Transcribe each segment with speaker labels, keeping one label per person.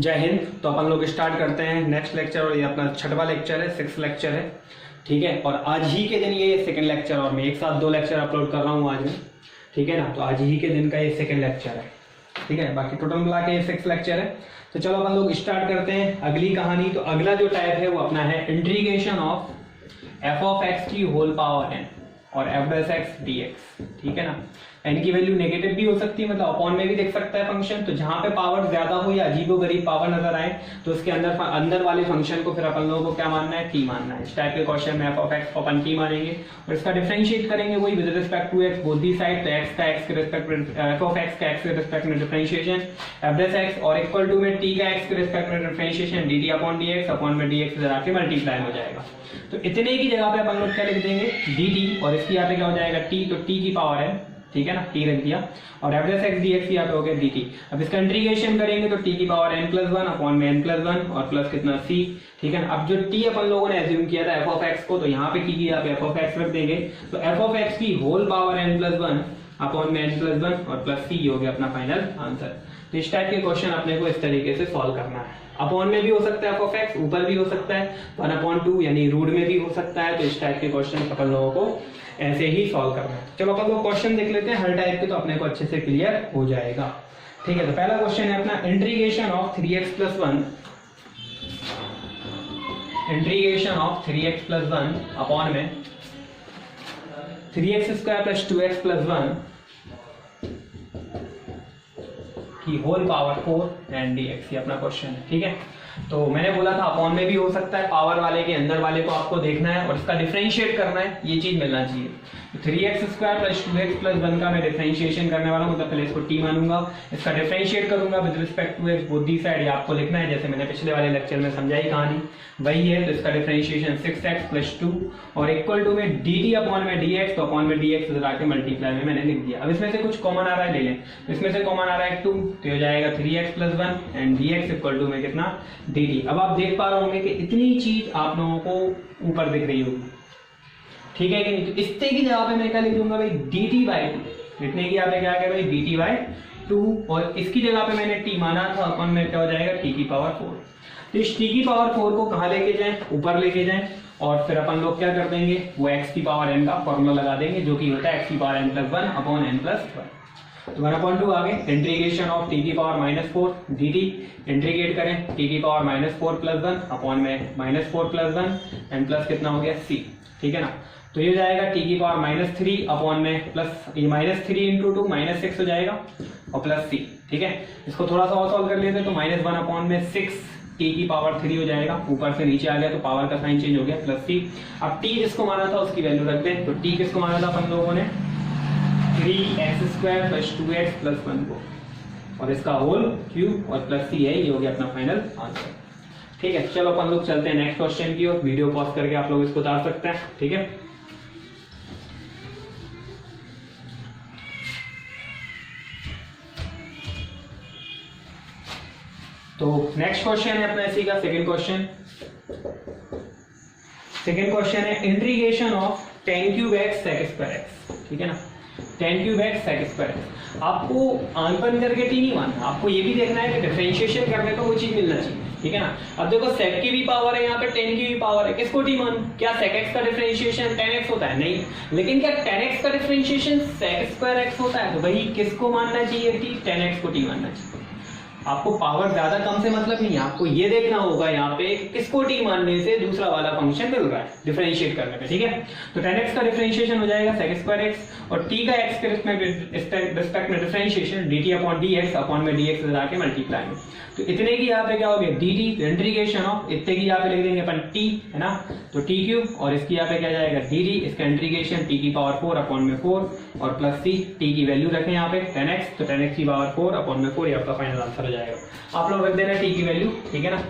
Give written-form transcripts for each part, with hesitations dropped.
Speaker 1: जय हिंद। तो अपन लोग स्टार्ट करते हैं नेक्स्ट लेक्चर, और ये अपना 6वां लेक्चर है, 6th लेक्चर है, ठीक है। और आज ही के दिन ये 2nd लेक्चर, और मैं एक साथ 2 लेक्चर अपलोड कर रहा हूँ आज में, ठीक है ना। तो आज ही के दिन का ये 2nd लेक्चर है, ठीक है। बाकी टोटल मिला के ये 6th लेक्चर है। तो चलो अपन लोग स्टार्ट करते हैं अगली कहानी। तो अगला जो टाइप है वो अपना है integration of F of x की होल पावर एन और F dash x D x, ठीक है ना। एन की वैल्यू नेगेटिव भी हो सकती है, मतलब अपॉन में भी देख सकता है फंक्शन। तो जहां पे पावर ज्यादा हो या अजीबोगरीब पावर नजर आए तो उसके अंदर वाले फंक्शन को फिर अपन लोगों को क्या मानना है, टी मानना है। इस टाइप के क्वेश्चन में एफ ऑफ एक्स को अपन टी मानेंगे और इसका डिफरेंशिएट करेंगे वही with respect to x both the side. तो एक्स का एक्स के रिस्पेक्ट में, एफ ऑफ एक्स का एक्स के रिस्पेक्ट में डिफरेंशिएशन एफ डैश एक्स और इक्वल टू में टी का एक्स के रिस्पेक्ट में differentiation d t upon d x upon में डी एक्स जरा के मल्टीप्लाई हो जाएगा। तो इतने की जगह पे अपन लोग क्या लिख देंगे, डी टी, और इसकी यहाँ पे क्या हो जाएगा टी, तो टी की पावर है, ठीक है ना, टी रख दिया, और F dash x D x यहाँ पे हो गया डी टी। अब इसका इंटीग्रेशन करेंगे तो टी की पावर n प्लस 1 अपॉन में n प्लस 1 और प्लस कितना c, ठीक है ना। अब जो t अपन लोगों ने एज्यूम किया था एफ ऑफ एक्स को, तो यहाँ पे t की यहाँ पे एफ ऑफ एक्स रख देंगे। तो एफ ऑफ एक्स की whole power n plus 1 upon में n प्लस 1 और प्लस c हो गया अपना फाइनल आंसर। तो इस टाइप के क्वेश्चन अपने को इस तरीके से सॉल्व करना है। अपॉन में भी हो सकता है एफ ऑफ एक्स, ऊपर भी हो सकता है 1/2 यानी रूट में भी हो सकता है। तो इस टाइप के क्वेश्चन अपन लोगों को ऐसे ही सॉल्व करना है। चलो अपन लोग क्वेश्चन देख लेते हैं हर टाइप के, तो अपने को अच्छे से क्लियर हो जाएगा, ठीक है। तो पहला क्वेश्चन है अपना integration of 3x plus 1, integration of 3x plus 1 upon में 3x square plus 2x plus 1 की होल पावर 4 एंड dx, ये अपना क्वेश्चन है, ठीक है। तो मैंने बोला था अपॉन में भी हो सकता है, पावर वाले के अंदर वाले को आपको देखना है और इसका डिफरेंशिएट करना है, ये चीज मिलना चाहिए। तो 3x square plus 2x plus 1 का मैं डिफरेंशिएशन करने वाला हूँ, मतलब पहले इसको t मानूंगा, इसका डिफरेंशिएट करूंगा with respect to x both the side. ये आपको लिखना है जैसे मैंने पिछले वाले लेक्चर में समझाई कहानी वही है। तो इसका डिफरेंशिएशन 6x प्लस 2 और इक्वल टू में dt अपॉन में dx, तो अपॉन में dx इधर आके मल्टीप्लाई में मैंने लिख दिया। अब इसमें से कुछ कॉमन आ रहा है ले लें, तो इसमें से कॉमन आ रहा है 2, तो हो जाएगा 3x plus 1 and dx equal to में कितना dt। अब आप देख पा रहे होंगे कि इतनी चीज आप लोगों को ऊपर दिख रही होगी, ठीक है कि नहीं। तो इतने की जगह पे मैं क्या लिख दूंगा भाई dt बाई 2, इतने की यहाँ पे क्या है भाई dt बाई 2, और इसकी जगह पे मैंने t माना था, अपन में क्या हो जाएगा t की पावर 4। तो इस t की पावर 4 को कहाँ लेके जाएं, ऊपर लेके जाएं, और फिर अपन लोग क्या कर देंगे, वो x की पावर n का फॉर्मूला लगा देंगे जो कि होता है x की power n plus 1 upon n plus 1। तो 1/2 आ गए। इंटीग्रेशन ऑफ t की पावर -4 dt, इंटीग्रेट करें t की पावर -4 प्लस 1 अपॉन में -4 प्लस 1 एंड प्लस कितना हो गया c, ठीक है ना। तो ये जाएगा t की पावर -3 अपॉन में प्लस ये -3 इंटू 2 -6 हो जाएगा और प्लस c, ठीक है। इसको थोड़ा सा और सॉल्व कर लेते हैं, तो -1 अपॉन में 6 t की पावर 3 हो जाएगा, ऊपर से नीचे आ गया तो पावर का साइन चेंज हो गया प्लस c। अब t जिसको माना था उसकी वैल्यू रख दें, तो t किसको माना था अपन लोगों ने 3x square plus 2x plus 1 को, और इसका होल क्यूब और प्लस c है, ये हो गया अपना फाइनल आंसर, ठीक है। चलो अपन लोग चलते हैं नेक्स्ट क्वेश्चन की ओर। वीडियो पॉज करके आप लोग इसको उतार सकते हैं, ठीक है। तो नेक्स्ट क्वेश्चन है अपना इसी का सेकंड क्वेश्चन। सेकंड क्वेश्चन है integration of tan cube x sec square x, ठीक है ना। tan cube x sec square x, आपको आंख बंद करके टी नहीं मानना, आपको ये भी देखना है कि डिफरेंशिएशन करने को वो चीज मिलना चाहिए, ठीक है ना। अब देखो sec की भी पावर है, यहाँ पे tan की भी पावर है, किसको टी मान, क्या sec x का डिफरेंशिएशन tan x होता है, नहीं। लेकिन क्या tan x का डिफरेंशिएशन sec स्क्वायर x होता है, तो वही किसको मानना चाहिए टी, tan x को टी मानना चाहिए। आपको पावर ज्यादा कम से मतलब नहीं है, आपको ये देखना होगा यहाँ पे किसको टी मानने से दूसरा वाला फंक्शन मिल रहा है डिफरेंशिएट करने पे, ठीक है। तो tan x का डिफरेंशिएशन हो जाएगा sec स्क्वायर x और t का x के रिस्पेक्ट में differentiation dt upon dx upon में dx लगा के मल्टीप्लाई में। तो इतने की यहाँ पे क्या हो गया dt, इंटीग्रेशन ऑफ इतने की यहाँ पे लिख देंगे अपन t, है ना, तो t क्यूब, और इसकी यहाँ पे क्या जाएगा dt, इसका इंटीग्रेशन t की पावर 4 अपॉन में 4 और प्लस c, t की वैल्यू रखें यहाँ पे tan x, तो tan x की पावर 4 अपॉन में 4, ये आपका फाइनल आंसर हो जाएगा। आप लोग रख देना t की वैल्यू, ठीक है ना।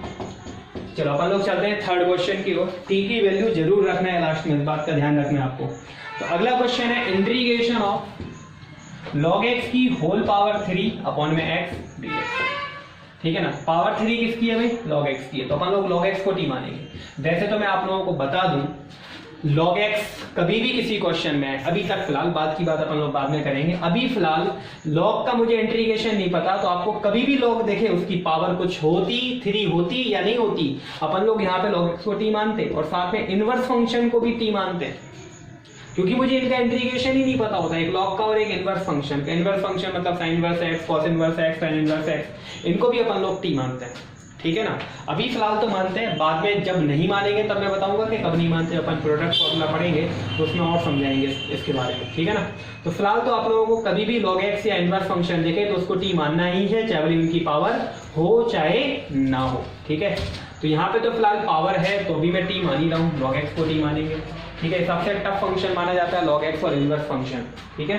Speaker 1: चलो अपन लोग चलते हैं थर्ड क्वेश्चन की ओर। t की वैल्यू जरूर रखना है लास्ट में, इस बात का ध्यान रखना है आपको। तो अगला क्वेश्चन है इंटीग्रेशन ऑफ log x की होल पावर 3 अपॉन में x dx, ठीक है ना। पावर 3 किसकी है भाई, log x की है, तो अपन लोग log x को t मानेंगे। वैसे तो मैं आप लोगों को बता दूं log x कभी भी किसी क्वेश्चन में, अभी तक फिलहाल, बात की बात अपन लोग बाद में करेंगे, अभी फिलहाल log का मुझे इंटीग्रेशन नहीं पता, तो आपको कभी भी log देखे उसकी पावर कुछ होती 3 होती या नहीं होती, अपन लोग यहाँ पे log x को t मानते और साथ में इनवर्स फंक्शन को भी t मानते हैं, क्योंकि मुझे इनका इंटीग्रेशन ही नहीं पता होता, एक log का और एक इनवर्स फंक्शन का। इनवर्स फंक्शन मतलब sin inverse x, cos inverse x, tan inverse x, इनको भी अपन लोग t मानते हैं, ठीक है ना। अभी फिलहाल तो मानते हैं, बाद में जब नहीं मानेंगे तब मैं बताऊंगा कि कब नहीं मानते, अपन प्रोडक्ट फॉर्मूला पढ़ेंगे तो उसमें और समझाएंगे इसके बारे में, ठीक है ना। तो फिलहाल तो आप लोगों को कभी भी log x या इनवर्स फंक्शन देखे तो उसको t मानना ही है, चाहे भले उनकी पावर हो चाहे ना हो, ठीक है। तो यहाँ पे तो फिलहाल पावर है तो भी मैं t मान ही रहा हूँ, log x को t मानेंगे, ठीक है। सबसे टफ फंक्शन माना जाता है log x और इनवर्स फंक्शन, ठीक है।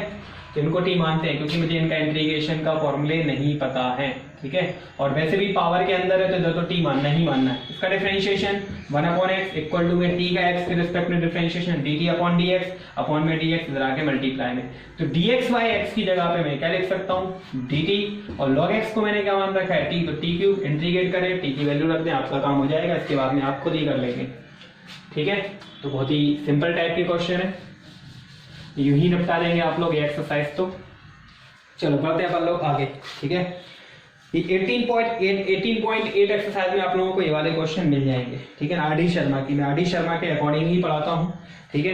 Speaker 1: तो इनको t मानते हैं क्योंकि मुझे इनका इंटीग्रेशन का फॉर्मूले नहीं पता है, ठीक है। और वैसे भी पावर के अंदर है तो t मानना ही मानना है। इसका डिफरेंशिएशन 1/x इक्वल टू में t का x के रिस्पेक्ट में differentiation dt upon dx upon में dx इधर आके मल्टीप्लाई में, तो dx बाय x की जगह पे मैं क्या लिख सकता हूँ dt, और log x को मैंने क्या मान रखा है t, तो t क्यूब इंटीग्रेट करें, t की वैल्यू रख दें, आपका काम हो जाएगा। इसके बाद में आप खुद ही कर लेंगे, ठीक है। तो बहुत ही सिंपल टाइप के क्वेश्चन है, यूं ही निपटा देंगे आप लोग ये एक्सरसाइज। तो चलो बढ़ते हैं अपन लोग आगे, ठीक है। 18.8 एक्सरसाइज में आप लोगों को ये वाले क्वेश्चन मिल जाएंगे, ठीक है ना। आर डी शर्मा की, मैं आर डी शर्मा के अकॉर्डिंग ही पढ़ाता हूँ, ठीक है।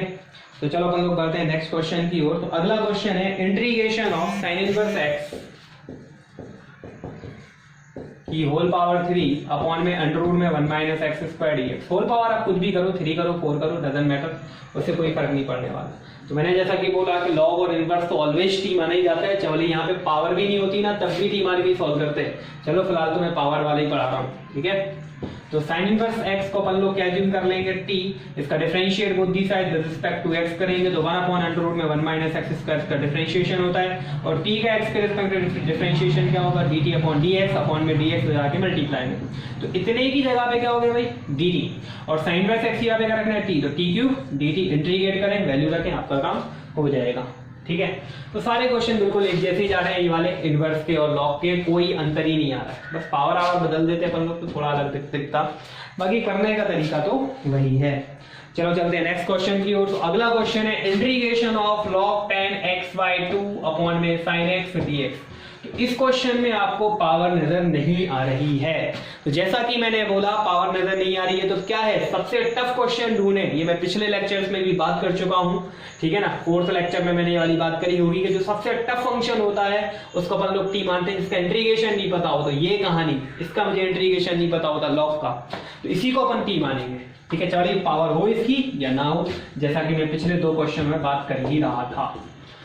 Speaker 1: तो चलो अपन लोग बढ़ते हैं नेक्स्ट क्वेश्चन की ओर। तो अगला क्वेश्चन है integration of sine inverse x की होल पावर 3 अपॉन में अंडर रूट में 1 minus x square dx। Whole power आप कुछ भी करो, 3 करो 4 करो, डजंट मैटर, उससे कोई फर्क नहीं पड़ने वाला। तो मैंने जैसा कि बोला कि लॉग और इनवर्स तो ऑलवेज टी माना ही जाता है, चाहे यहाँ पे पावर भी नहीं होती ना तब भी टी मान के सॉल्व करते हैं। चलो फिलहाल तो मैं पावर वाला ही पढ़ा रहा हूँ, ठीक है। तो साइन इनवर्स x को अपन लोग क्या अज्यूम कर लेंगे t, इसका differentiate both the side with respect to x करेंगे तो 1 अपॉन अंडर रूट में 1 माइनस एक्स स्क्वायर का डिफरेंशिएशन होता है, और t का x के रिस्पेक्ट में डिफरेंशिएशन क्या होगा dt अपॉन dx अपॉन में dx लगा के मल्टीप्लाई में, तो इतने की जगह पे क्या हो गया भाई dt, और साइन इनवर्स x यहाँ पे क्या रखना है t, तो t क्यूब dt इंटीग्रेट करें, वैल्यू रखें, आपका काम हो जाएगा, ठीक है। तो सारे क्वेश्चन बिल्कुल एक जैसे ही जा रहे हैं, ये वाले इनवर्स के और लॉग के कोई अंतर ही नहीं आ रहा है, बस पावर आवर बदल देते हैं अपन लोग तो थोड़ा अलग दिखता, बाकी करने का तरीका तो वही है। चलो चलते हैं नेक्स्ट क्वेश्चन की ओर। तो अगला क्वेश्चन है integration of log 10x/2 upon में sin x dx। तो इस क्वेश्चन में आपको पावर नजर नहीं आ रही है, तो जैसा कि मैंने बोला पावर नजर नहीं आ रही है तो क्या है, सबसे टफ क्वेश्चन ढूंढे। ये मैं पिछले लेक्चर्स में भी बात कर चुका हूं, ठीक है ना। 4th लेक्चर में मैंने ये वाली बात करी होगी कि जो सबसे टफ फंक्शन होता है उसको अपन लोग टी मानते हैं, जिसका इंटीग्रेशन नहीं पता हो। तो ये कहानी, इसका मुझे इंटीग्रेशन नहीं पता होता लॉग का, तो इसी को अपन टी मानेंगे, ठीक है। चाहे पावर हो इसकी या ना हो, जैसा कि मैं पिछले 2 क्वेश्चन में बात कर ही रहा था।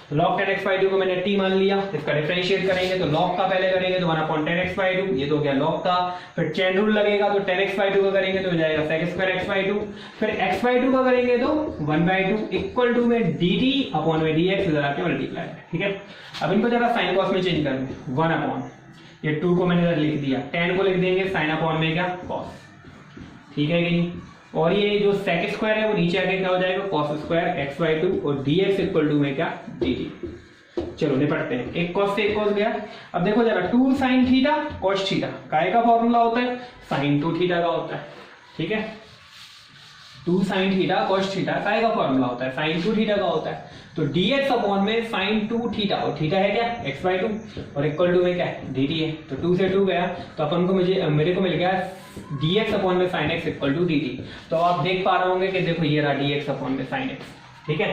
Speaker 1: तो log 10x/2 को मैंने t मान लिया, इसका डिफरेंशिएट करेंगे तो log का पहले करेंगे तो 1 अपॉन 10x/2, ये तो क्या log का, फिर चेन रूल लगेगा तो 10x/2 का करेंगे तो हो जाएगा sec² x/2, फिर x/2 का करेंगे तो 1/2 इक्वल टू में dt अपॉन में dx इधर आके मल्टीप्लाई, ठीक है। अब इनको जरा साइन कॉस में चेंज कर दें, 1 अपॉन ये 2 को मैंने इधर लिख दिया, 10 को लिख देंगे साइन अपॉन में क्या कॉस, ठीक है कि नहीं। और ये जो sec स्क्वायर है वो नीचे आके क्या हो जाएगा cos स्क्वायर x/2 और dx इक्वल टू में क्या dt। चलो निपटते हैं, एक cos से एक cos गया। अब देखो जरा 2 sin थीटा cos थीटा काय का फॉर्मूला होता है, sin 2 थीटा का होता है, ठीक है। 2 sin थीटा cos थीटा काय का फॉर्मूला होता है, sin 2 थीटा का होता है। तो dx अपॉन में sin 2 थीटा, और थीटा है क्या x/2 और इक्वल टू में क्या dt है, तो 2 से 2 गया तो अपन को मेरे को मिल गया dx अपॉन में sin x equal to dt। तो आप देख पा रहे होंगे कि देखो ये रहा dx अपॉन में sin x, ठीक है।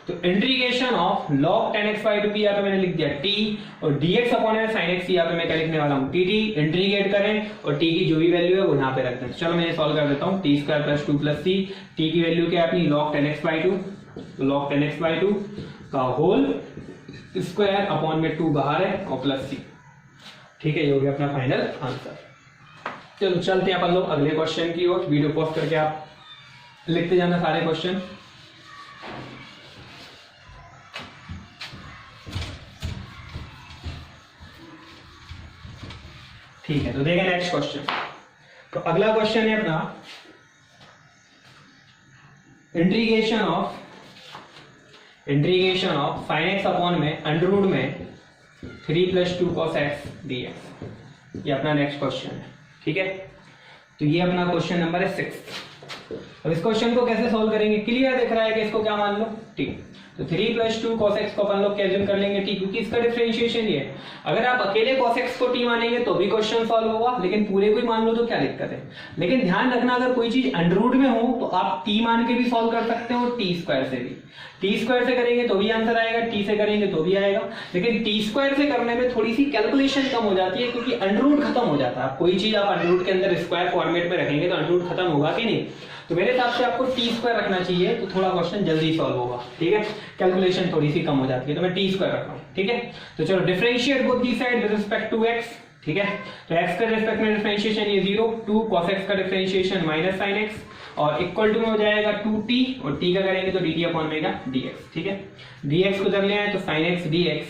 Speaker 1: तो इंटीग्रेशन ऑफ log 10x/2 की यहाँ पे मैंने लिख दिया t, और dx अपॉन में sin x यहाँ पे मैं क्या लिखने वाला हूँ dt, इंटीग्रेट करें और t की जो भी वैल्यू है वो यहाँ पे रख दें। चलो मैं ये सॉल्व कर देता हूँ, t² + 2 + c, t की वैल्यू क्या है अपनी log 10x/2, तो log 10x/2 का होल स्क्वायर अपॉन में 2 बाहर है और प्लस c, ठीक है। ये हो गया अपना फाइनल आंसर। चलो चलते हैं अपन लोग अगले क्वेश्चन की ओर, वीडियो पॉज करके आप लिखते जाना सारे क्वेश्चन। ठीक है, तो देखें नेक्स्ट क्वेश्चन। तो अगला क्वेश्चन है अपना integration of sin x upon में अंडर रूट में 3 + 2 cos x dx। ये अपना नेक्स्ट क्वेश्चन है, ठीक है। तो ये अपना क्वेश्चन नंबर है 6। अब इस क्वेश्चन को कैसे सॉल्व करेंगे, क्लियर दिख रहा है कि इसको क्या मान लो t, तो 3 + 2 cos x को अपन लोग कैसे कर लेंगे t, क्योंकि इसका डिफरेंशिएशन ये है। अगर आप अकेले cos x को t मानेंगे तो भी क्वेश्चन सॉल्व होगा, लेकिन पूरे को ही मान लो तो क्या दिक्कत है। लेकिन ध्यान रखना अगर कोई चीज अंडर रूट में हो तो आप t मान के भी सॉल्व कर सकते हो, t² से भी। t² से करेंगे तो भी आंसर आएगा, t से करेंगे तो भी आएगा, लेकिन t² से करने में थोड़ी सी कैलकुलेशन कम हो जाती है, क्योंकि अंडर रूट खत्म हो जाता है। कोई चीज आप अंडर रूट के अंदर स्क्वायर फॉर्मेट में रखेंगे तो अंडर रूट खत्म होगा कि नहीं, तो मेरे हिसाब से आपको t² रखना चाहिए, तो थोड़ा क्वेश्चन जल्दी सॉल्व होगा, ठीक है। कैलकुलेशन थोड़ी सी कम हो जाती है, तो मैं t² रख रहा हूँ, ठीक है। तो चलो differentiate both the side with respect to x, ठीक है। तो x के रिस्पेक्ट में डिफरेंशिएशन ये 0, 2 cos x का डिफरेंशिएशन -sin x, और इक्वल टू में हो जाएगा 2t, और t का करेंगे तो dt/dx, ठीक है। dx को उधर ले आए तो sin x dx,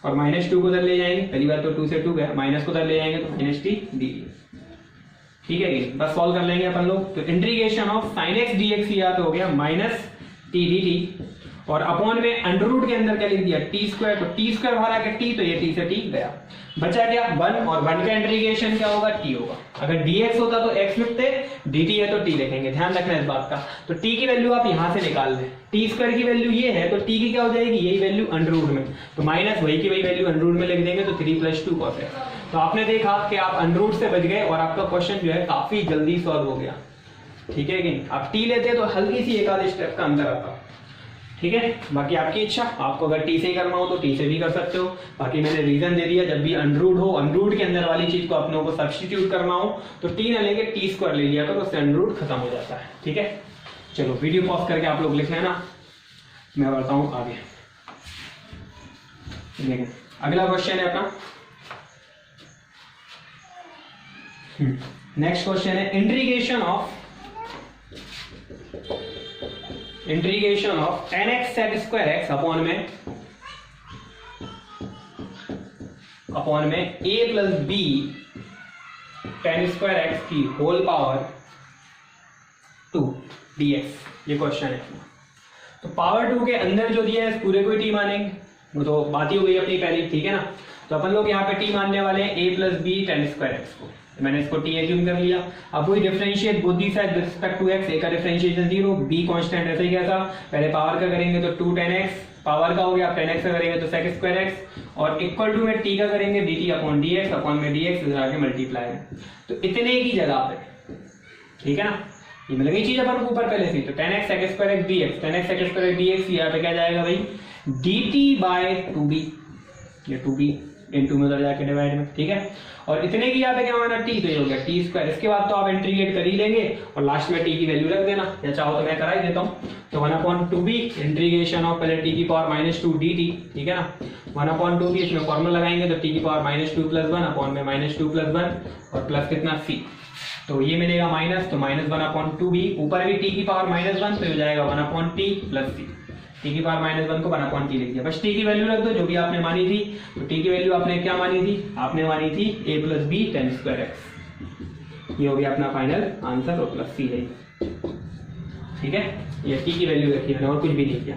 Speaker 1: और -2 को उधर ले जाएंगे, पहली बार तो 2 से 2 गया, माइनस को उधर ले जाएंगे तो -t dt, ठीक है। बस सॉल्व कर लेंगे अपन लोग। तो integration of sin x dx यहाँ पे हो गया -t dt, और अपॉन में अंडर रूट के अंदर क्या लिख दिया t², तो t² बाहर आके t, तो ये t से t गया, बचा क्या 1, और 1 का इंटीग्रेशन क्या होगा t होगा। अगर dx होता तो x लिखते, dt है तो t लिखेंगे, ध्यान रखना इस बात का। तो t की वैल्यू आप यहां से निकाल लें, t² की वैल्यू ये है तो t की क्या हो जाएगी, यही वैल्यू अंडर रूट में, तो माइनस वही की वही वैल्यू अंडर रूट में लिख देंगे, तो 3 + 2 cos x। तो आपने देखा कि आप अंडर रूट से बच गए और आपका क्वेश्चन जो है काफी जल्दी सॉल्व हो गया, ठीक है कि आप t लेते तो हल्की सी एक आध स्टेप का अंतर आता, ठीक है। बाकी आपकी इच्छा, आपको अगर t से ही करना हो तो t से भी कर सकते हो। बाकी मैंने रीजन दे दिया, जब भी अंडर रूट हो, अंडर रूट के अंदर वाली चीज को अपनों को सब्स्टिट्यूट करना हो तो t न लेके t² ले लिया करो, उससे अंडर रूट खत्म हो जाता है, ठीक है। चलो वीडियो पॉज करके आप लोग लिख लेना, मैं बढ़ता हूं आगे। देखिए अगला क्वेश्चन है अपना, नेक्स्ट क्वेश्चन है integration of tan x sec² x upon में a + b tan² x की होल पावर 2 dx, ये क्वेश्चन है। तो पावर 2 के अंदर जो दिया है इस पूरे को ही t मानेंगे, वो तो बात ही हो गई अपनी पहली, ठीक है ना। तो अपन लोग यहाँ पे t मानने वाले हैं a + b tan² x को, तो मैंने इसको t एज्यूम कर लिया। अब वही differentiate both the side with respect to x, a का डिफरेंशिएशन 0, b कांस्टेंट ऐसे ही कैसा, पहले पावर का करेंगे तो 2 tan x, पावर का हो गया, tan x का करेंगे तो sec² x, और इक्वल टू में t का करेंगे dt/dx, अपॉन में dx इधर आके मल्टीप्लाई है, तो इतने की जगह पे, ठीक है ना, ये मिल गई चीज अपन को ऊपर पहले से। तो tan x sec² x dx, tan x sec² x dx, यहाँ पे क्या जाएगा भाई dt/2b, ये 2b इनटू में उधर जाके डिवाइड में, ठीक है। और इतने की यहाँ पे क्या माना t, तो ये हो गया t²। इसके बाद तो आप इंटीग्रेट कर ही लेंगे और लास्ट में t की वैल्यू रख देना, या चाहो तो मैं करा ही देता हूँ। तो 1/2b इंटीग्रेशन ऑफ पहले t⁻⁻2 dt, ठीक है ना, 1/2b, इसमें फॉर्मूला लगाएंगे तो t⁻⁻2 + 1 अपॉन में -2 + 1 और प्लस कितना c, तो ये मिलेगा माइनस, तो -1/2b, ऊपर भी t⁻⁻1 तो हो जाएगा 1/t + c, t⁻⁻1 को 1/t लिख दिया, बस t की वैल्यू रख दो जो भी आपने मानी थी। तो t की वैल्यू आपने क्या मानी थी, आपने मानी थी a + b tan² x, ये हो गया अपना फाइनल आंसर, और प्लस c है, ठीक है। ये t की वैल्यू रखी मैंने और कुछ भी नहीं किया।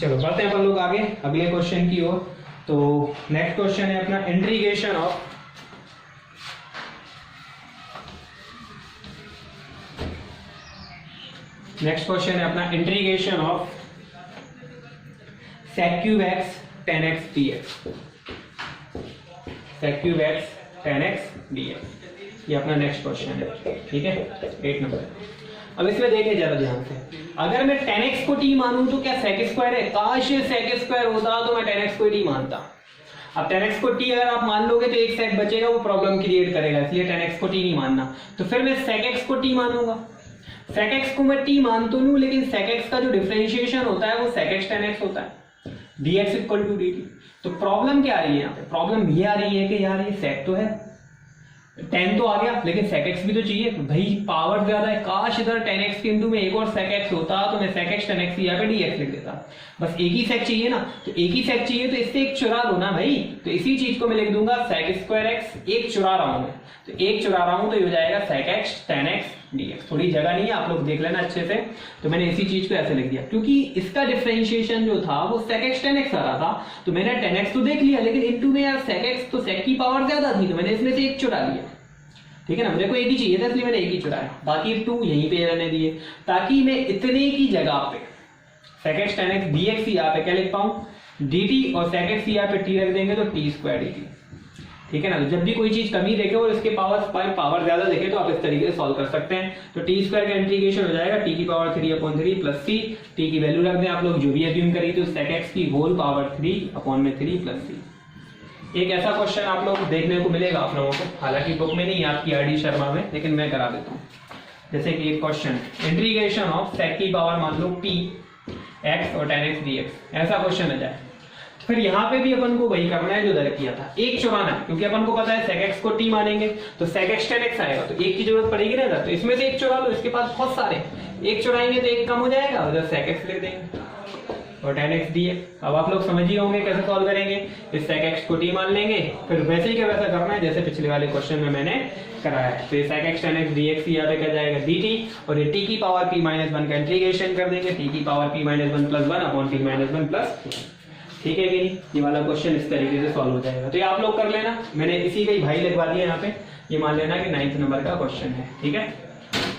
Speaker 1: चलो बढ़ते हैं अपन लोग आगे अगले क्वेश्चन की ओर। तो नेक्स्ट क्वेश्चन है अपना integration of sec³ x tan x dx, sec³ x tan x dx, ये अपना नेक्स्ट क्वेश्चन है, ठीक है, 8 नंबर। अब इसमें देखें जरा ध्यान से, अगर मैं tan x को t मानूं तो क्या sec² है, काश ये sec² होता तो मैं tan x को t मानता। अब tan x को t अगर आप मान लोगे तो एक sec बचेगा, वो प्रॉब्लम क्रिएट करेगा, इसलिए tan x को t नहीं मानना। तो फिर मैं sec x को t मानूंगा, sec x को मैं t मान तो लूं, लेकिन sec x का जो डिफरेंशिएशन होता है वो sec x tan x होता है, dx = dt। तो प्रॉब्लम क्या आ रही है यहाँ पे, प्रॉब्लम ये आ रही है कि यार ये sec तो है, tan तो आ गया, लेकिन sec x भी तो चाहिए, तो भाई पावर ज्यादा है, काश इधर tan x के इंटू में एक और sec x होता तो मैं sec x tan x यहाँ पे dx लिख देता। बस एक ही sec चाहिए ना, तो एक ही sec चाहिए तो इससे एक चुरा लो ना भाई, तो इसी चीज को मैं लिख दूंगा sec² x, एक चुरा रहा हूं मैं, तो एक चुरा रहा हूं तो ये हो जाएगा sec x tan x dx। थोड़ी जगह नहीं है, आप लोग देख लेना अच्छे से, तो मैंने इसी चीज को ऐसे लिख दिया, क्योंकि इसका डिफरेंशिएशन जो था वो sec x tan x आ रहा था, तो मैंने tan x तो देख लिया, लेकिन इनटू में यार sec x तो sec की पावर ज्यादा थी, तो मैंने इसमें से एक चुरा लिया, ठीक है ना, मेरे को एक ही चाहिए था इसलिए मैंने एक ही चुराया, बाकी 2 यहीं पे रहने दिए ताकि मैं इतने की जगह पे sec x tan x dx यहाँ पे क्या लिख पाऊं dt और sec x यहाँ पे t रख देंगे तो t स्क्वायर dt। ठीक है ना, तो जब भी कोई चीज कमी देखे और इसके पावर ज्यादा देखे तो आप इस तरीके से सॉल्व कर सकते हैं। तो टी स्क्वायर का इंटीग्रेशन हो जाएगा t की पावर 3/3 प्लस c, t की वैल्यू रख दें आप लोग जो भी एज्यूम करिए तो sec x की होल पावर 3/3 प्लस c। एक ऐसा क्वेश्चन आप लोग देखने को मिलेगा आप लोगों को, हालांकि बुक में नहीं आपकी आरडी शर्मा में, लेकिन मैं करा देता हूँ। जैसे कि एक क्वेश्चन इंटीग्रेशन ऑफ sec की पावर मान लो p x और tan x dx, ऐसा क्वेश्चन आ जाए फिर यहाँ पे भी अपन को वही करना है जो उधर किया था, एक चुराना है, क्योंकि अपन को पता है sec x को t मानेंगे तो sec x tan x आएगा, तो एक की जरूरत पड़ेगी ना इधर, तो इसमें से एक चुरा लो, इसके पास बहुत सारे, एक चुराएंगे तो एक कम हो जाएगा, उधर sec x लिख देंगे और tan x dx। अब आप लोग समझ ही होंगे कैसे सॉल्व करेंगे, इस sec x को t मान लेंगे, फिर वैसे ही क्या वैसा करना है जैसे पिछले वाले क्वेश्चन में मैंने कराया है। तो ये sec x tan x dx यहाँ पे क्या जाएगा dt, और ये t की पावर p-1 का इंटीग्रेशन कर देंगे, t की power p-1 plus 1 upon p-1 plus, ठीक है कि नहीं। ये वाला क्वेश्चन इस तरीके से सॉल्व हो जाएगा। तो ये आप लोग कर लेना, मैंने इसी का ही भाई लिखवा दिया यहाँ पे, ये मान लेना कि 9th नंबर का क्वेश्चन है। ठीक है,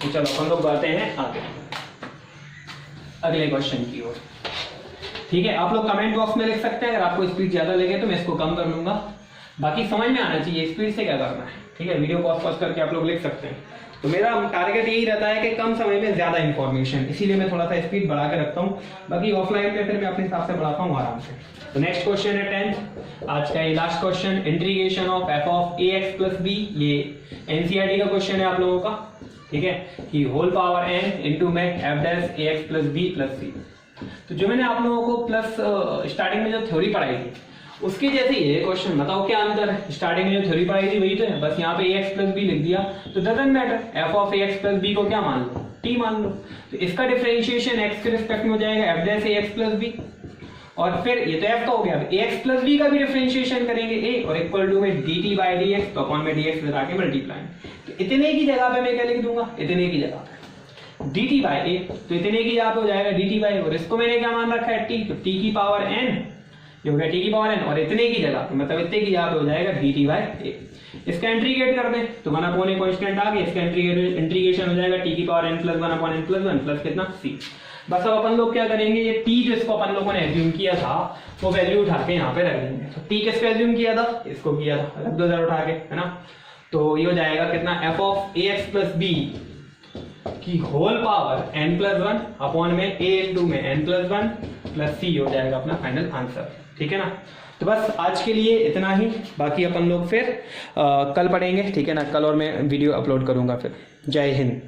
Speaker 1: तो चलो अपन लोग बढ़ते हैं आगे अगले क्वेश्चन की ओर। ठीक है, आप लोग कमेंट बॉक्स में लिख सकते हैं, अगर आपको स्पीड ज्यादा लगे तो मैं इसको कम कर लूंगा, बाकी समझ में आना चाहिए स्पीड से क्या करना है। ठीक है, वीडियो पॉज करके आप लोग लिख सकते हैं। तो मेरा टारगेट यही रहता है कि कम समय में ज्यादा इंफॉर्मेशन, इसीलिए मैं थोड़ा सा स्पीड बढ़ा के रखता हूँ, बाकी ऑफलाइन में फिर मैं अपने हिसाब से बढ़ाता हूँ आराम से। तो नेक्स्ट क्वेश्चन है 10th आज का ये last question, integration of f of ax plus b, ये एनसीईआरटी का क्वेश्चन है आप लोगों का। ठीक है, कि होल पावर n इंटू में f dash ax plus b plus c। तो जो मैंने आप लोगों को प्लस स्टार्टिंग में जो थ्योरी पढ़ाई थी उसके जैसे ये क्वेश्चन, बताओ क्या अंतर है। स्टार्टिंग में जो थ्योरी पढ़ाई थी वही तो है, बस यहाँ पे ax प्लस b लिख दिया तो doesn't matter, f of ax plus b को क्या मान लो t मान लो। तो इसका डिफरेंशिएशन x के रिस्पेक्ट में हो जाएगा f dash ax plus b, और फिर ये तो f का हो गया, ax प्लस b का भी डिफरेंशिएशन करेंगे a, और इक्वल टू में dt बाय dx, तो अपॉन में dx लगा के मल्टीप्लाई। तो इतने की जगह पे मैं क्या लिख दूंगा, इतने की जगह पे dt बाय a, तो इतने की जगह पे हो जाएगा dt बाय, और इसको मैंने क्या मान रखा है t, तो t की पावर n, ये हो गया t की पावर n, और इतने की जगह पे मतलब इतने की जगह पे हो जाएगा dt बाय a। इसका इंटीग्रेट कर दें तो 1 अपॉन a कांस्टेंट आ गया, इसका इंटीग्रेशन हो जाएगा t की power n plus 1 upon n plus 1 plus कितना c। बस अब अपन लोग क्या करेंगे, ये t जिसको अपन लोगों ने एज्यूम किया था वो वैल्यू उठा के यहाँ पे रख देंगे। तो t किसको एज्यूम किया था, इसको किया था, रख दो जरा उठा के, है ना। तो ये हो जाएगा कितना, f of ax plus b की whole power n plus 1 upon में a इंटू में n प्लस 1 प्लस c हो जाएगा अपना फाइनल आंसर। ठीक है ना, तो बस आज के लिए इतना ही, बाकी अपन लोग फिर कल पढ़ेंगे। ठीक है ना, कल और मैं वीडियो अपलोड करूंगा फिर। जय हिंद।